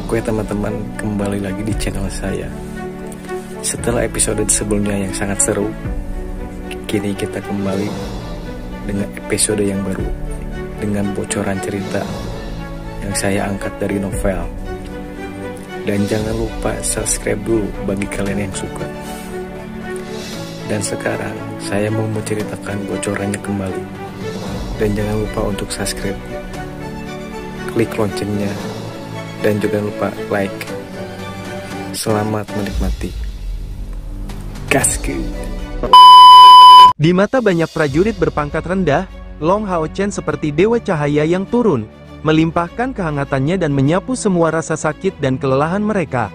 Oke teman-teman, kembali lagi di channel saya. Setelah episode sebelumnya yang sangat seru, kini kita kembali dengan episode yang baru, dengan bocoran cerita yang saya angkat dari novel. Dan jangan lupa subscribe dulu bagi kalian yang suka. Dan sekarang saya mau menceritakan bocorannya kembali. Dan jangan lupa untuk subscribe, klik loncengnya, dan juga lupa like. Selamat menikmati. Gaskeun. Di mata banyak prajurit berpangkat rendah, Long Hao Chen seperti dewa cahaya yang turun, melimpahkan kehangatannya dan menyapu semua rasa sakit dan kelelahan mereka.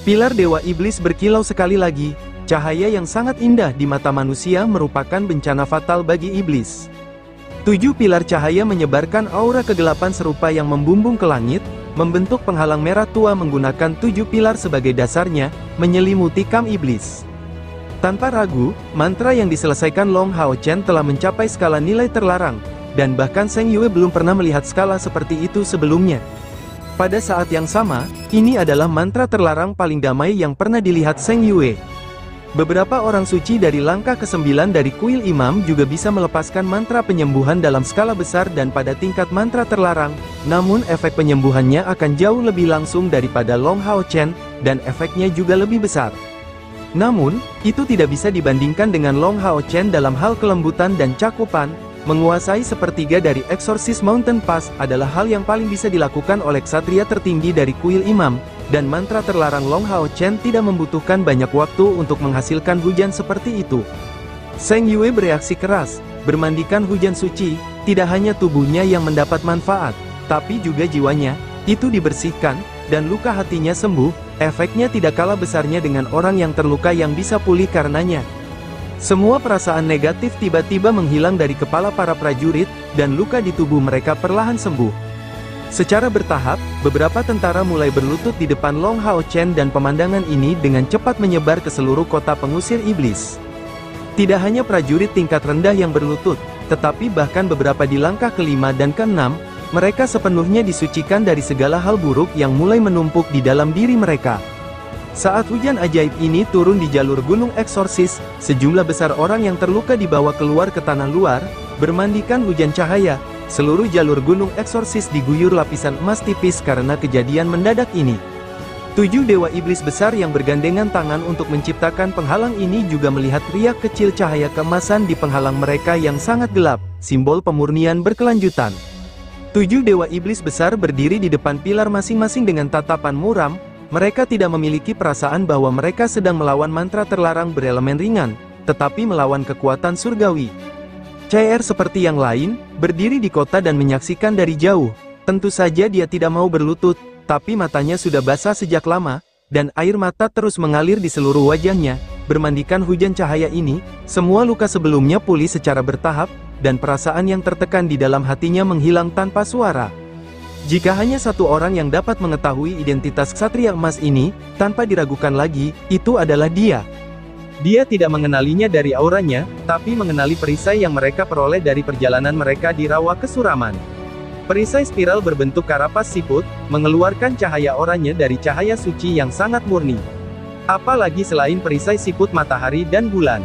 Pilar Dewa Iblis berkilau sekali lagi, cahaya yang sangat indah di mata manusia merupakan bencana fatal bagi iblis. 7 pilar cahaya menyebarkan aura kegelapan serupa yang membumbung ke langit, membentuk penghalang merah tua menggunakan 7 pilar sebagai dasarnya, menyelimuti kamp iblis. Tanpa ragu, mantra yang diselesaikan Long Hao Chen telah mencapai skala nilai terlarang, dan bahkan Zheng Yue belum pernah melihat skala seperti itu sebelumnya. Pada saat yang sama, ini adalah mantra terlarang paling damai yang pernah dilihat Zheng Yue. Beberapa orang suci dari langkah ke-9 dari kuil imam juga bisa melepaskan mantra penyembuhan dalam skala besar dan pada tingkat mantra terlarang, namun efek penyembuhannya akan jauh lebih langsung daripada Long Hao Chen, dan efeknya juga lebih besar. Namun, itu tidak bisa dibandingkan dengan Long Hao Chen dalam hal kelembutan dan cakupan. Menguasai sepertiga dari Exorcist Mountain Pass adalah hal yang paling bisa dilakukan oleh ksatria tertinggi dari kuil imam, dan mantra terlarang Long Hao Chen tidak membutuhkan banyak waktu untuk menghasilkan hujan seperti itu. Zheng Yue bereaksi keras, bermandikan hujan suci, tidak hanya tubuhnya yang mendapat manfaat, tapi juga jiwanya, itu dibersihkan, dan luka hatinya sembuh, efeknya tidak kalah besarnya dengan orang yang terluka yang bisa pulih karenanya. Semua perasaan negatif tiba-tiba menghilang dari kepala para prajurit, dan luka di tubuh mereka perlahan sembuh. Secara bertahap, beberapa tentara mulai berlutut di depan Long Hao Chen dan pemandangan ini dengan cepat menyebar ke seluruh kota pengusir iblis. Tidak hanya prajurit tingkat rendah yang berlutut, tetapi bahkan beberapa di langkah ke-5 dan ke-6, mereka sepenuhnya disucikan dari segala hal buruk yang mulai menumpuk di dalam diri mereka. Saat hujan ajaib ini turun di jalur Gunung Eksorsis, sejumlah besar orang yang terluka dibawa keluar ke tanah luar, bermandikan hujan cahaya. Seluruh jalur Gunung Eksorsis diguyur lapisan emas tipis karena kejadian mendadak ini. 7 dewa iblis besar yang bergandengan tangan untuk menciptakan penghalang ini juga melihat riak kecil cahaya keemasan di penghalang mereka yang sangat gelap, simbol pemurnian berkelanjutan. 7 dewa iblis besar berdiri di depan pilar masing-masing dengan tatapan muram. Mereka tidak memiliki perasaan bahwa mereka sedang melawan mantra terlarang berelemen ringan, tetapi melawan kekuatan surgawi. CR seperti yang lain, berdiri di kota dan menyaksikan dari jauh. Tentu saja dia tidak mau berlutut, tapi matanya sudah basah sejak lama, dan air mata terus mengalir di seluruh wajahnya. Bermandikan hujan cahaya ini, semua luka sebelumnya pulih secara bertahap, dan perasaan yang tertekan di dalam hatinya menghilang tanpa suara. Jika hanya satu orang yang dapat mengetahui identitas ksatria emas ini, tanpa diragukan lagi, itu adalah dia. Dia tidak mengenalinya dari auranya, tapi mengenali perisai yang mereka peroleh dari perjalanan mereka di rawa kesuraman. Perisai spiral berbentuk karapas siput, mengeluarkan cahaya oranye dari cahaya suci yang sangat murni. Apalagi selain perisai siput matahari dan bulan.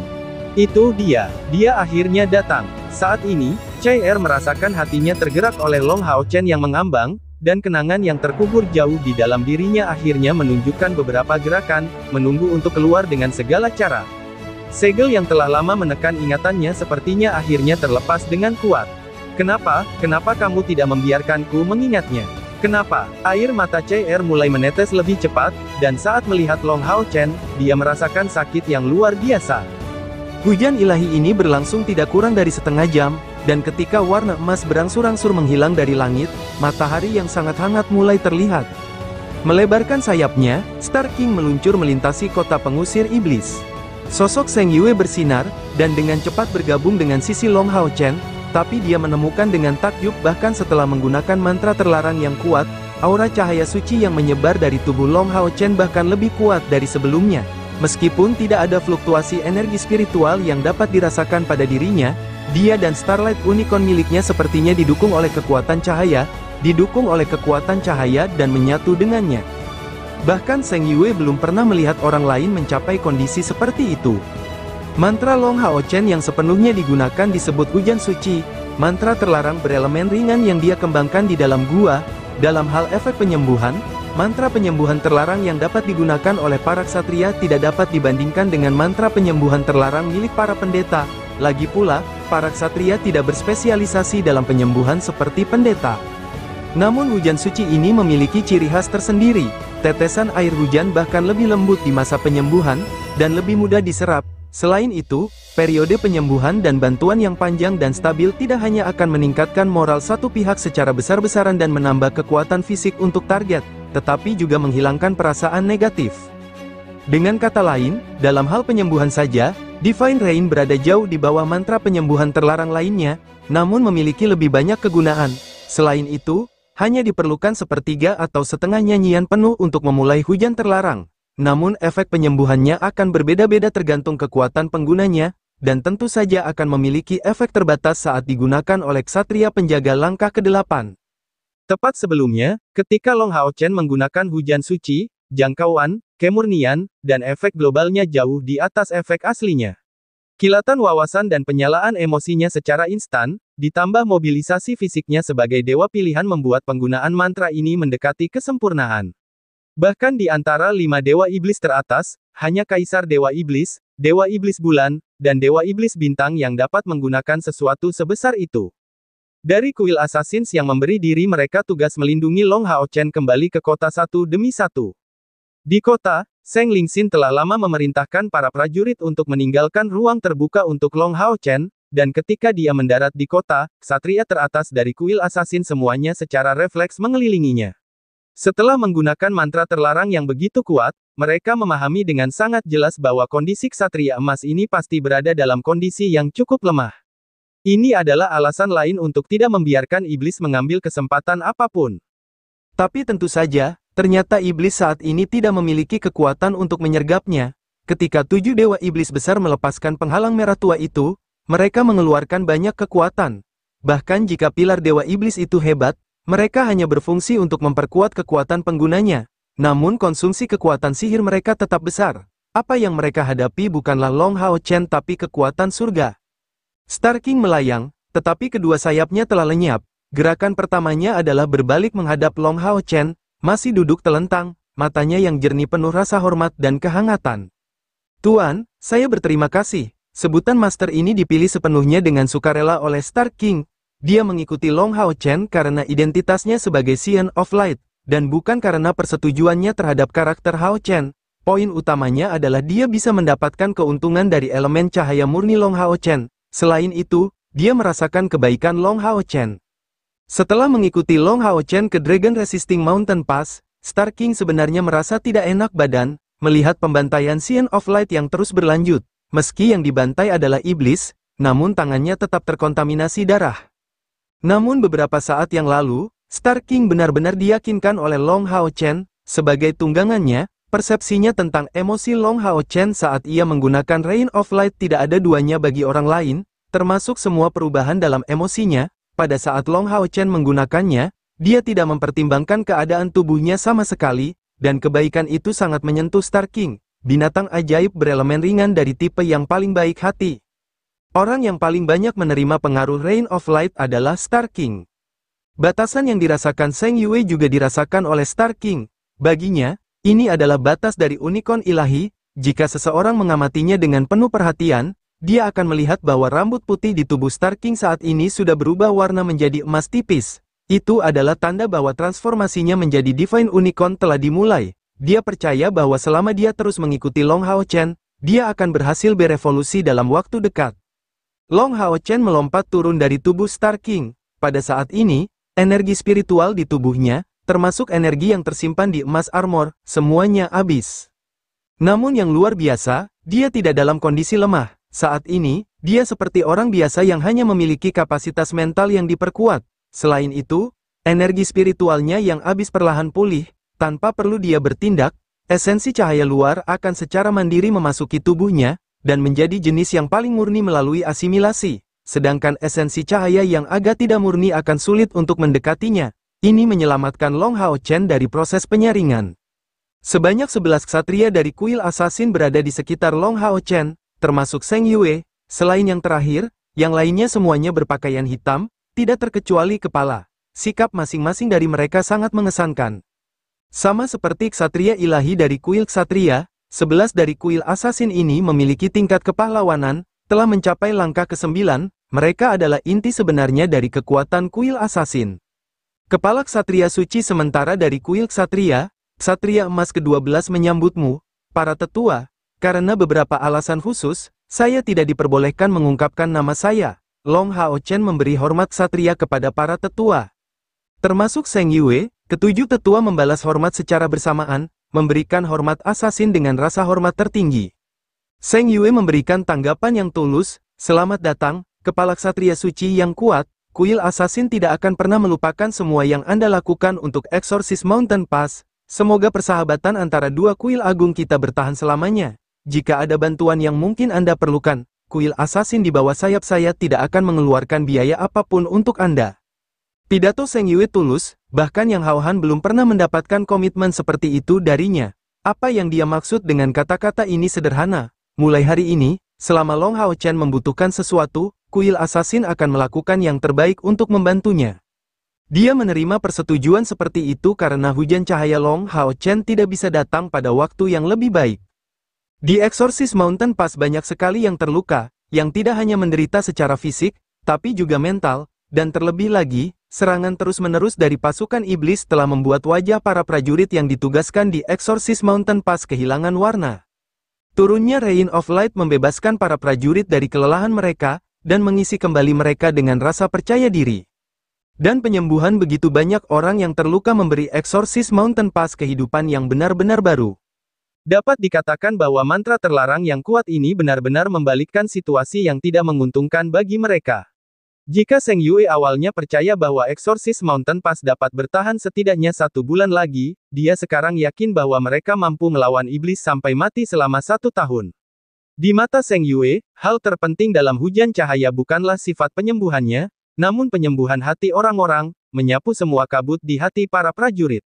Itu dia akhirnya datang. Saat ini, CR merasakan hatinya tergerak oleh Long Hao Chen yang mengambang, dan kenangan yang terkubur jauh di dalam dirinya akhirnya menunjukkan beberapa gerakan, menunggu untuk keluar dengan segala cara. Segel yang telah lama menekan ingatannya sepertinya akhirnya terlepas dengan kuat. Kenapa kamu tidak membiarkanku mengingatnya? Kenapa? Air mata CR mulai menetes lebih cepat, dan saat melihat Long Hao Chen, dia merasakan sakit yang luar biasa. Hujan ilahi ini berlangsung tidak kurang dari setengah jam, dan ketika warna emas berangsur-angsur menghilang dari langit, matahari yang sangat hangat mulai terlihat. Melebarkan sayapnya, Star King meluncur melintasi kota pengusir iblis. Sosok Zheng Yue bersinar, dan dengan cepat bergabung dengan sisi Long Hao Chen, tapi dia menemukan dengan takjub bahkan setelah menggunakan mantra terlarang yang kuat, aura cahaya suci yang menyebar dari tubuh Long Hao Chen bahkan lebih kuat dari sebelumnya. Meskipun tidak ada fluktuasi energi spiritual yang dapat dirasakan pada dirinya, dia dan Starlight Unicorn miliknya sepertinya didukung oleh kekuatan cahaya dan menyatu dengannya. Bahkan Zheng Yue belum pernah melihat orang lain mencapai kondisi seperti itu. Mantra Long Hao Chen yang sepenuhnya digunakan disebut hujan suci, mantra terlarang berelemen ringan yang dia kembangkan di dalam gua. Dalam hal efek penyembuhan, mantra penyembuhan terlarang yang dapat digunakan oleh para ksatria tidak dapat dibandingkan dengan mantra penyembuhan terlarang milik para pendeta. Lagi pula, para ksatria tidak berspesialisasi dalam penyembuhan seperti pendeta. Namun hujan suci ini memiliki ciri khas tersendiri. Tetesan air hujan bahkan lebih lembut di masa penyembuhan, dan lebih mudah diserap. Selain itu, periode penyembuhan dan bantuan yang panjang dan stabil tidak hanya akan meningkatkan moral satu pihak secara besar-besaran dan menambah kekuatan fisik untuk target, tetapi juga menghilangkan perasaan negatif. Dengan kata lain, dalam hal penyembuhan saja, Divine Rain berada jauh di bawah mantra penyembuhan terlarang lainnya, namun memiliki lebih banyak kegunaan. Selain itu, hanya diperlukan sepertiga atau setengah nyanyian penuh untuk memulai hujan terlarang. Namun efek penyembuhannya akan berbeda-beda tergantung kekuatan penggunanya, dan tentu saja akan memiliki efek terbatas saat digunakan oleh ksatria penjaga langkah ke-8. Tepat sebelumnya, ketika Long Hao Chen menggunakan hujan suci, jangkauan, kemurnian, dan efek globalnya jauh di atas efek aslinya. Kilatan wawasan dan penyalaan emosinya secara instan, ditambah mobilisasi fisiknya sebagai dewa pilihan membuat penggunaan mantra ini mendekati kesempurnaan. Bahkan di antara 5 dewa iblis teratas, hanya Kaisar Dewa Iblis Bulan, dan Dewa Iblis Bintang yang dapat menggunakan sesuatu sebesar itu. Dari kuil Assassins yang memberi diri mereka tugas melindungi Long Hao Chen kembali ke kota satu demi satu. Di kota, Zheng Lingxin telah lama memerintahkan para prajurit untuk meninggalkan ruang terbuka untuk Long Hao Chen, dan ketika dia mendarat di kota, ksatria teratas dari kuil Assassin semuanya secara refleks mengelilinginya. Setelah menggunakan mantra terlarang yang begitu kuat, mereka memahami dengan sangat jelas bahwa kondisi ksatria emas ini pasti berada dalam kondisi yang cukup lemah. Ini adalah alasan lain untuk tidak membiarkan iblis mengambil kesempatan apapun. Tapi tentu saja, ternyata iblis saat ini tidak memiliki kekuatan untuk menyergapnya. Ketika 7 dewa iblis besar melepaskan penghalang merah tua itu, mereka mengeluarkan banyak kekuatan. Bahkan jika pilar dewa iblis itu hebat, mereka hanya berfungsi untuk memperkuat kekuatan penggunanya. Namun konsumsi kekuatan sihir mereka tetap besar. Apa yang mereka hadapi bukanlah Long Hao Chen tapi kekuatan surga. Star King melayang, tetapi kedua sayapnya telah lenyap. Gerakan pertamanya adalah berbalik menghadap Long Hao Chen, masih duduk telentang, matanya yang jernih penuh rasa hormat dan kehangatan. Tuan, saya berterima kasih. Sebutan master ini dipilih sepenuhnya dengan sukarela oleh Star King. Dia mengikuti Long Hao Chen karena identitasnya sebagai Scion of Light, dan bukan karena persetujuannya terhadap karakter Hao Chen. Poin utamanya adalah dia bisa mendapatkan keuntungan dari elemen cahaya murni Long Hao Chen. Selain itu, dia merasakan kebaikan Long Hao Chen. Setelah mengikuti Long Hao Chen ke Dragon Resisting Mountain Pass, Star King sebenarnya merasa tidak enak badan, melihat pembantaian Scion of Light yang terus berlanjut. Meski yang dibantai adalah iblis, namun tangannya tetap terkontaminasi darah. Namun beberapa saat yang lalu, Star King benar-benar diyakinkan oleh Long Hao Chen, sebagai tunggangannya, persepsinya tentang emosi Long Hao Chen saat ia menggunakan Rain of Light tidak ada duanya bagi orang lain, termasuk semua perubahan dalam emosinya. Pada saat Long Hao Chen menggunakannya, dia tidak mempertimbangkan keadaan tubuhnya sama sekali, dan kebaikan itu sangat menyentuh Star King, binatang ajaib berelemen ringan dari tipe yang paling baik hati. Orang yang paling banyak menerima pengaruh Rain of Light adalah Star King. Batasan yang dirasakan Zheng Yue juga dirasakan oleh Star King. Baginya, ini adalah batas dari unicorn ilahi. Jika seseorang mengamatinya dengan penuh perhatian, dia akan melihat bahwa rambut putih di tubuh Star King saat ini sudah berubah warna menjadi emas tipis. Itu adalah tanda bahwa transformasinya menjadi Divine Unicorn telah dimulai. Dia percaya bahwa selama dia terus mengikuti Long Hao Chen, dia akan berhasil berevolusi dalam waktu dekat. Long Hao Chen melompat turun dari tubuh Star King. Pada saat ini, energi spiritual di tubuhnya, termasuk energi yang tersimpan di emas armor, semuanya habis. Namun yang luar biasa, dia tidak dalam kondisi lemah. Saat ini, dia seperti orang biasa yang hanya memiliki kapasitas mental yang diperkuat. Selain itu, energi spiritualnya yang habis perlahan pulih, tanpa perlu dia bertindak, esensi cahaya luar akan secara mandiri memasuki tubuhnya, dan menjadi jenis yang paling murni melalui asimilasi, sedangkan esensi cahaya yang agak tidak murni akan sulit untuk mendekatinya. Ini menyelamatkan Long Hao Chen dari proses penyaringan. Sebanyak 11 ksatria dari kuil assassin berada di sekitar Long Hao Chen, termasuk Seng Yue. Selain yang terakhir, yang lainnya semuanya berpakaian hitam, tidak terkecuali kepala. Sikap masing-masing dari mereka sangat mengesankan. Sama seperti ksatria ilahi dari kuil ksatria, 11 dari kuil assassin ini memiliki tingkat kepahlawanan, telah mencapai langkah ke-9, mereka adalah inti sebenarnya dari kekuatan kuil assassin. Kepala ksatria suci sementara dari kuil ksatria, ksatria emas ke-12 menyambutmu, para tetua, karena beberapa alasan khusus, saya tidak diperbolehkan mengungkapkan nama saya. Long Hao Chen memberi hormat ksatria kepada para tetua. Termasuk Seng Yue, ketujuh tetua membalas hormat secara bersamaan, memberikan hormat assassin dengan rasa hormat tertinggi. Seng Yue memberikan tanggapan yang tulus, selamat datang, kepala ksatria suci yang kuat, kuil assassin tidak akan pernah melupakan semua yang Anda lakukan untuk Exorcist Mountain Pass. Semoga persahabatan antara dua kuil agung kita bertahan selamanya. Jika ada bantuan yang mungkin Anda perlukan, kuil assassin di bawah sayap saya tidak akan mengeluarkan biaya apapun untuk Anda. Pidato Seng Yue tulus, bahkan Yang Hao Han belum pernah mendapatkan komitmen seperti itu darinya. Apa yang dia maksud dengan kata-kata ini sederhana. Mulai hari ini, selama Long Hao Chen membutuhkan sesuatu, kuil assassin akan melakukan yang terbaik untuk membantunya. Dia menerima persetujuan seperti itu karena hujan cahaya Long Hao Chen tidak bisa datang pada waktu yang lebih baik. Di Exorcist Mountain Pass banyak sekali yang terluka, yang tidak hanya menderita secara fisik, tapi juga mental, dan terlebih lagi, serangan terus-menerus dari pasukan iblis telah membuat wajah para prajurit yang ditugaskan di Exorcist Mountain Pass kehilangan warna. Turunnya Rain of Light membebaskan para prajurit dari kelelahan mereka, dan mengisi kembali mereka dengan rasa percaya diri. Dan penyembuhan begitu banyak orang yang terluka memberi Exorcist Mountain Pass kehidupan yang benar-benar baru. Dapat dikatakan bahwa mantra terlarang yang kuat ini benar-benar membalikkan situasi yang tidak menguntungkan bagi mereka. Jika Seng Yue awalnya percaya bahwa Exorcist Mountain Pass dapat bertahan setidaknya 1 bulan lagi, dia sekarang yakin bahwa mereka mampu melawan iblis sampai mati selama 1 tahun. Di mata Seng Yue, hal terpenting dalam hujan cahaya bukanlah sifat penyembuhannya, namun penyembuhan hati orang-orang, menyapu semua kabut di hati para prajurit.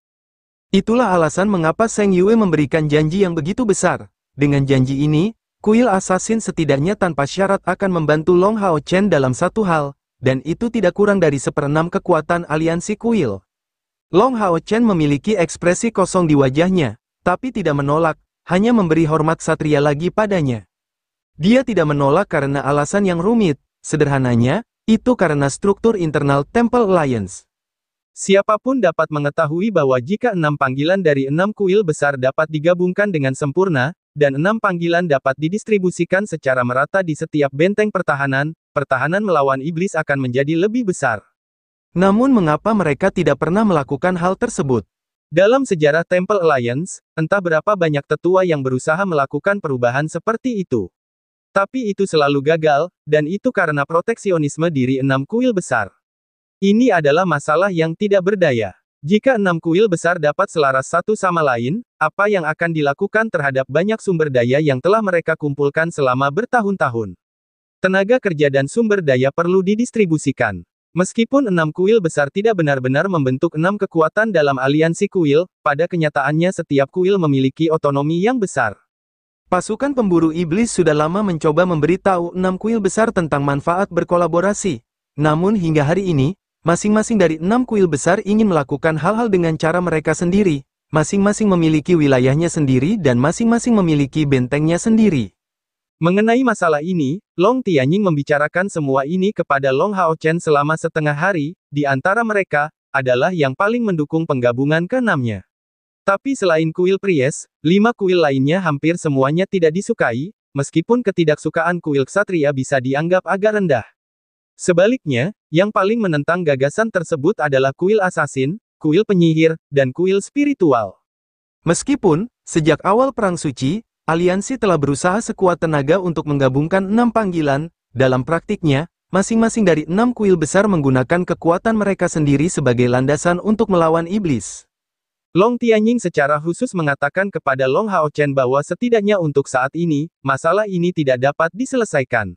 Itulah alasan mengapa Seng Yue memberikan janji yang begitu besar. Dengan janji ini, kuil assassin setidaknya tanpa syarat akan membantu Long Hao Chen dalam satu hal, dan itu tidak kurang dari 1/6 kekuatan aliansi kuil. Long Hao Chen memiliki ekspresi kosong di wajahnya, tapi tidak menolak, hanya memberi hormat satria lagi padanya. Dia tidak menolak karena alasan yang rumit, sederhananya, itu karena struktur internal Temple Alliance. Siapapun dapat mengetahui bahwa jika 6 panggilan dari 6 kuil besar dapat digabungkan dengan sempurna, dan 6 panggilan dapat didistribusikan secara merata di setiap benteng pertahanan, pertahanan melawan iblis akan menjadi lebih besar. Namun mengapa mereka tidak pernah melakukan hal tersebut? Dalam sejarah Temple Alliance, entah berapa banyak tetua yang berusaha melakukan perubahan seperti itu. Tapi itu selalu gagal, dan itu karena proteksionisme diri 6 kuil besar. Ini adalah masalah yang tidak berdaya. Jika 6 kuil besar dapat selaras satu sama lain, apa yang akan dilakukan terhadap banyak sumber daya yang telah mereka kumpulkan selama bertahun-tahun? Tenaga kerja dan sumber daya perlu didistribusikan. Meskipun 6 kuil besar tidak benar-benar membentuk 6 kekuatan dalam aliansi kuil, pada kenyataannya setiap kuil memiliki otonomi yang besar. Pasukan pemburu iblis sudah lama mencoba memberitahu 6 kuil besar tentang manfaat berkolaborasi. Namun hingga hari ini, masing-masing dari 6 kuil besar ingin melakukan hal-hal dengan cara mereka sendiri. Masing-masing memiliki wilayahnya sendiri dan masing-masing memiliki bentengnya sendiri. Mengenai masalah ini, Long Tianying membicarakan semua ini kepada Long Hao Chen selama setengah hari, di antara mereka, adalah yang paling mendukung penggabungan ke-6-nya. Tapi selain kuil Pries, 5 kuil lainnya hampir semuanya tidak disukai, meskipun ketidaksukaan kuil ksatria bisa dianggap agak rendah. Sebaliknya, yang paling menentang gagasan tersebut adalah kuil assassin, kuil penyihir, dan kuil spiritual. Meskipun, sejak awal Perang Suci, aliansi telah berusaha sekuat tenaga untuk menggabungkan 6 panggilan, dalam praktiknya, masing-masing dari 6 kuil besar menggunakan kekuatan mereka sendiri sebagai landasan untuk melawan iblis. Long Tianying secara khusus mengatakan kepada Long Hao Chen bahwa setidaknya untuk saat ini, masalah ini tidak dapat diselesaikan.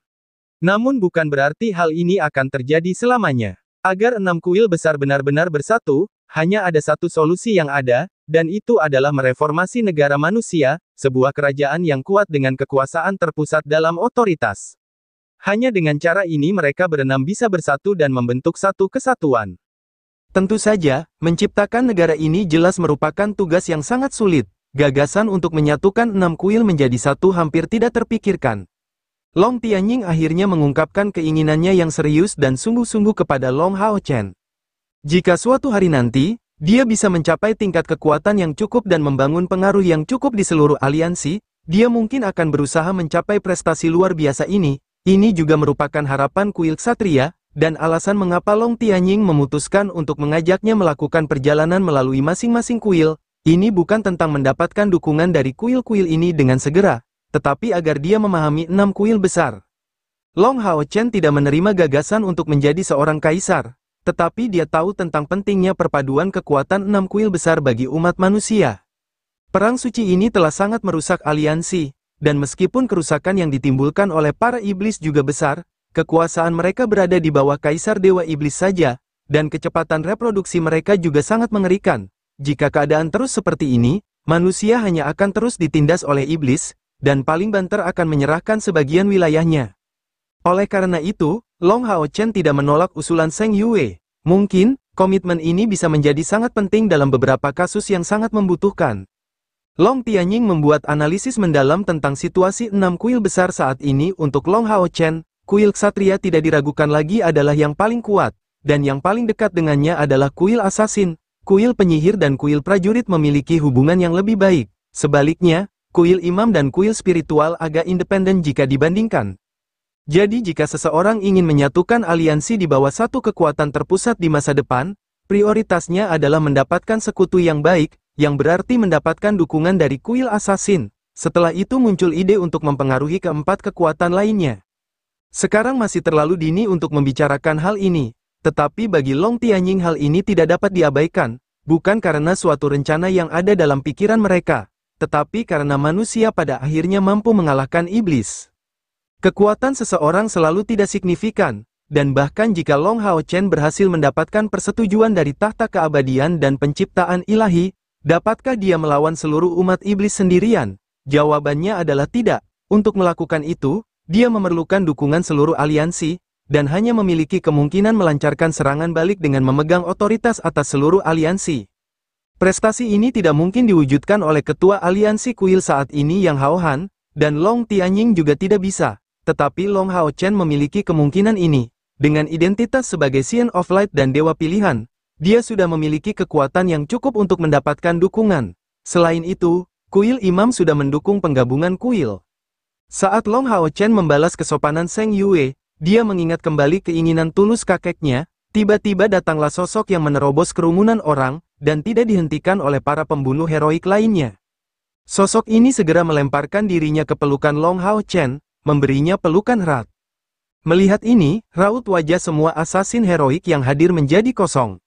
Namun bukan berarti hal ini akan terjadi selamanya. Agar 6 kuil besar benar-benar bersatu, hanya ada satu solusi yang ada, Dan itu adalah mereformasi negara manusia, sebuah kerajaan yang kuat dengan kekuasaan terpusat dalam otoritas. Hanya dengan cara ini mereka berenam bisa bersatu dan membentuk satu kesatuan. Tentu saja, menciptakan negara ini jelas merupakan tugas yang sangat sulit. Gagasan untuk menyatukan 6 kuil menjadi satu hampir tidak terpikirkan. Long Tianying akhirnya mengungkapkan keinginannya yang serius dan sungguh-sungguh kepada Long Hao Chen. Jika suatu hari nanti, dia bisa mencapai tingkat kekuatan yang cukup dan membangun pengaruh yang cukup di seluruh aliansi, dia mungkin akan berusaha mencapai prestasi luar biasa ini. Ini juga merupakan harapan kuil Ksatria, dan alasan mengapa Long Tianying memutuskan untuk mengajaknya melakukan perjalanan melalui masing-masing kuil. Ini bukan tentang mendapatkan dukungan dari kuil-kuil ini dengan segera, tetapi agar dia memahami 6 kuil besar. Long Hao Chen tidak menerima gagasan untuk menjadi seorang kaisar, tetapi dia tahu tentang pentingnya perpaduan kekuatan 6 kuil besar bagi umat manusia. Perang suci ini telah sangat merusak aliansi, dan meskipun kerusakan yang ditimbulkan oleh para iblis juga besar, kekuasaan mereka berada di bawah kaisar dewa iblis saja, dan kecepatan reproduksi mereka juga sangat mengerikan. Jika keadaan terus seperti ini, manusia hanya akan terus ditindas oleh iblis, dan paling banter akan menyerahkan sebagian wilayahnya. Oleh karena itu, Long Hao Chen tidak menolak usulan Zheng Yue. Mungkin, komitmen ini bisa menjadi sangat penting dalam beberapa kasus yang sangat membutuhkan. Long Tianying membuat analisis mendalam tentang situasi 6 kuil besar saat ini untuk Long Hao Chen. Kuil Ksatria tidak diragukan lagi adalah yang paling kuat, dan yang paling dekat dengannya adalah kuil Assassin. Kuil penyihir dan kuil prajurit memiliki hubungan yang lebih baik. Sebaliknya, kuil imam dan kuil spiritual agak independen jika dibandingkan. Jadi jika seseorang ingin menyatukan aliansi di bawah satu kekuatan terpusat di masa depan, prioritasnya adalah mendapatkan sekutu yang baik, yang berarti mendapatkan dukungan dari kuil Assassin. Setelah itu muncul ide untuk mempengaruhi keempat kekuatan lainnya. Sekarang masih terlalu dini untuk membicarakan hal ini. Tetapi bagi Long Tianying hal ini tidak dapat diabaikan, bukan karena suatu rencana yang ada dalam pikiran mereka, tetapi karena manusia pada akhirnya mampu mengalahkan iblis. Kekuatan seseorang selalu tidak signifikan, dan bahkan jika Long Hao Chen berhasil mendapatkan persetujuan dari tahta keabadian dan penciptaan ilahi, dapatkah dia melawan seluruh umat iblis sendirian? Jawabannya adalah tidak. Untuk melakukan itu, dia memerlukan dukungan seluruh aliansi, dan hanya memiliki kemungkinan melancarkan serangan balik dengan memegang otoritas atas seluruh aliansi. Prestasi ini tidak mungkin diwujudkan oleh ketua aliansi kuil saat ini yang Hao Han, dan Long Tianying juga tidak bisa, tetapi Long Hao Chen memiliki kemungkinan ini. Dengan identitas sebagai Scion of Light dan dewa pilihan, dia sudah memiliki kekuatan yang cukup untuk mendapatkan dukungan. Selain itu, kuil imam sudah mendukung penggabungan kuil. Saat Long Hao Chen membalas kesopanan Zheng Yue, dia mengingat kembali keinginan tulus kakeknya. Tiba-tiba datanglah sosok yang menerobos kerumunan orang, dan tidak dihentikan oleh para pembunuh heroik lainnya. Sosok ini segera melemparkan dirinya ke pelukan Long Hao Chen, memberinya pelukan erat. Melihat ini, raut wajah semua assassin heroik yang hadir menjadi kosong.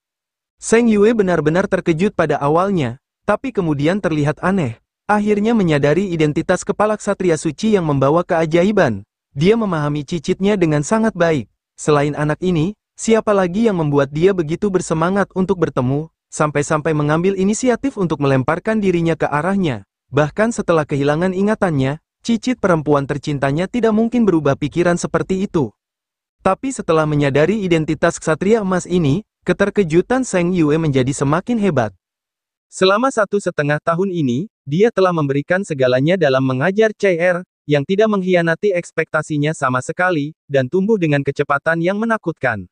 Zheng Yue benar-benar terkejut pada awalnya, tapi kemudian terlihat aneh. Akhirnya menyadari identitas kepala ksatria suci yang membawa keajaiban. Dia memahami cicitnya dengan sangat baik. Selain anak ini, siapa lagi yang membuat dia begitu bersemangat untuk bertemu, sampai-sampai mengambil inisiatif untuk melemparkan dirinya ke arahnya. Bahkan setelah kehilangan ingatannya, cicit perempuan tercintanya tidak mungkin berubah pikiran seperti itu. Tapi setelah menyadari identitas ksatria emas ini, keterkejutan Zheng Yue menjadi semakin hebat. Selama 1,5 tahun ini, dia telah memberikan segalanya dalam mengajar CR, yang tidak mengkhianati ekspektasinya sama sekali, dan tumbuh dengan kecepatan yang menakutkan.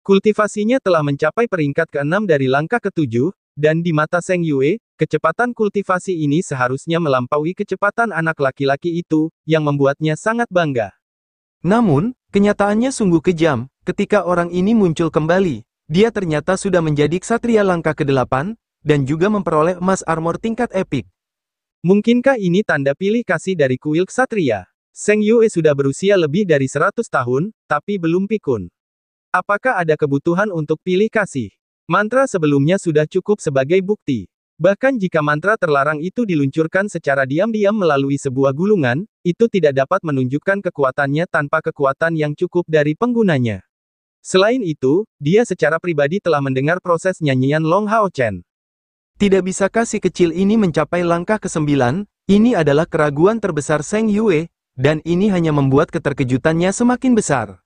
Kultivasinya telah mencapai peringkat ke-6 dari langkah ke-7, dan di mata Zheng Yue, kecepatan kultivasi ini seharusnya melampaui kecepatan anak laki-laki itu, yang membuatnya sangat bangga. Namun, kenyataannya sungguh kejam, ketika orang ini muncul kembali. Dia ternyata sudah menjadi ksatria langkah ke-8, dan juga memperoleh emas armor tingkat epik. Mungkinkah ini tanda pilih kasih dari kuil ksatria? Zheng Yue sudah berusia lebih dari 100 tahun, tapi belum pikun. Apakah ada kebutuhan untuk pilih kasih? Mantra sebelumnya sudah cukup sebagai bukti. Bahkan jika mantra terlarang itu diluncurkan secara diam-diam melalui sebuah gulungan, itu tidak dapat menunjukkan kekuatannya tanpa kekuatan yang cukup dari penggunanya. Selain itu, dia secara pribadi telah mendengar proses nyanyian Long Hao Chen. Tidak bisakah si kecil ini mencapai langkah ke-9? Ini adalah keraguan terbesar Zheng Yue, dan ini hanya membuat keterkejutannya semakin besar.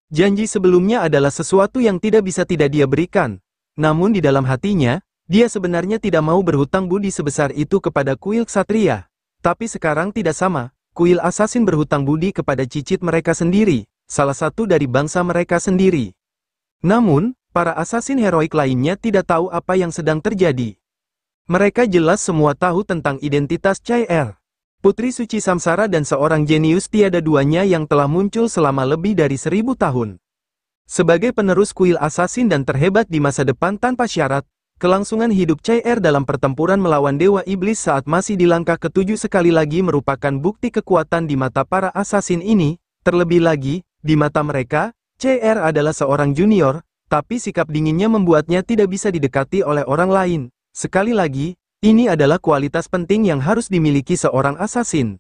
Janji sebelumnya adalah sesuatu yang tidak bisa tidak dia berikan. Namun di dalam hatinya, dia sebenarnya tidak mau berhutang budi sebesar itu kepada kuil ksatria. Tapi sekarang tidak sama, kuil asasin berhutang budi kepada cicit mereka sendiri, salah satu dari bangsa mereka sendiri. Namun, para asasin heroik lainnya tidak tahu apa yang sedang terjadi. Mereka jelas semua tahu tentang identitas Chai-Er. Putri suci samsara dan seorang jenius tiada duanya yang telah muncul selama lebih dari 1000 tahun. Sebagai penerus kuil asasin dan terhebat di masa depan tanpa syarat, kelangsungan hidup Chai-Er dalam pertempuran melawan Dewa Iblis saat masih di langkah ke-7 sekali lagi merupakan bukti kekuatan di mata para asasin ini. Terlebih lagi, di mata mereka, Chai-Er adalah seorang junior, tapi sikap dinginnya membuatnya tidak bisa didekati oleh orang lain. Sekali lagi, ini adalah kualitas penting yang harus dimiliki seorang asasin.